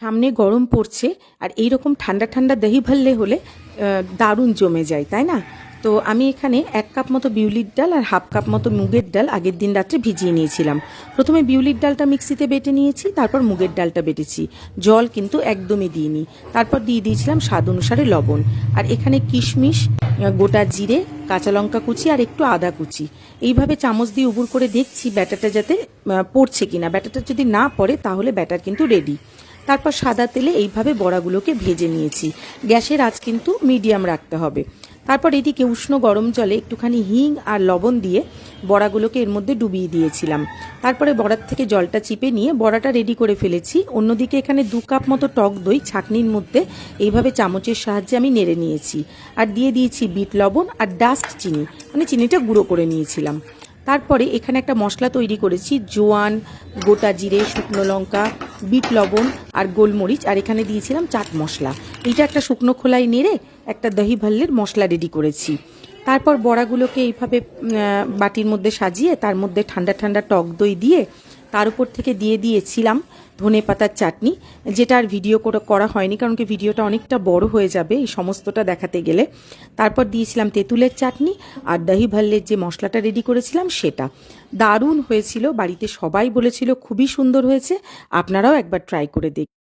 সামনে গরম পড়ছে আর এই রকম ঠান্ডা ঠান্ডা দহি ভাল্লে হলে দারুণ জমে যায়, তাই না? তো আমি এখানে 1 কাপ মতো বিউলির ডাল আর হাফ কাপ মতো মুগের ডাল আগের দিন রাত্রে ভিজিয়ে নিয়েছিলাম। প্রথমে বিউলির ডালটা মিক্সিতে বেটে নিয়েছি, তারপর মুগের ডালটা বেটেছি। জল কিন্তু একদমই দিইনি। তারপর দিয়ে দিয়েছিলাম স্বাদ অনুসারে লবণ। আর এখানে কিশমিশ, গোটা জিরে, কাঁচা লঙ্কা কুচি আর একটু আদা কুচি এইভাবে চামচ দিয়ে উবুর করে দেখছি ব্যাটারটা যাতে পড়ছে কিনা। ব্যাটারটা যদি না পড়ে তাহলে ব্যাটার কিন্তু রেডি। তারপর সাদা তেলে এইভাবে বড়াগুলোকে ভেজে নিয়েছি। গ্যাসের আঁচ কিন্তু মিডিয়াম রাখতে হবে। তারপর এদিকে উষ্ণ গরম জলে একটুখানি হিং আর লবণ দিয়ে বড়াগুলোকে এর মধ্যে ডুবিয়ে দিয়েছিলাম। তারপরে বড়ার থেকে জলটা চিপে নিয়ে বড়াটা রেডি করে ফেলেছি। অন্যদিকে এখানে 2 কাপ মতো টক দই ছাঁকনির মধ্যে এইভাবে চামচের সাহায্যে আমি নেড়ে নিয়েছি। আর দিয়ে দিয়েছি বিট লবণ আর ডাস্ট চিনি, মানে চিনিটা গুঁড়ো করে নিয়েছিলাম। তারপরে এখানে একটা মশলা তৈরি করেছি, জোয়ান, গোটা জিরে, শুকনো লঙ্কা, বিট লবণ আর গোলমরিচ, আর এখানে দিয়েছিলাম চাট মশলা। এইটা একটা শুকনো খোলায় নেড়ে একটা দহি ভাল্লের মশলা রেডি করেছি। তারপর বড়াগুলোকে এইভাবে বাটির মধ্যে সাজিয়ে তার মধ্যে ঠান্ডা ঠান্ডা টক দই দিয়ে তার উপর থেকে দিয়ে দিয়েছিলাম ধনে পাতার চাটনি, যেটা আর ভিডিও করা হয়নি কারণ কি ভিডিওটা অনেকটা বড় হয়ে যাবে এই সমস্তটা দেখাতে গেলে। তারপর দিয়েছিলাম তেঁতুলের চাটনি আর দহি ভাল্লের যে মশলাটা রেডি করেছিলাম সেটা। দারুণ হয়েছিল, বাড়িতে সবাই বলেছিল খুবই সুন্দর হয়েছে। আপনারাও একবার ট্রাই করে দেখুন।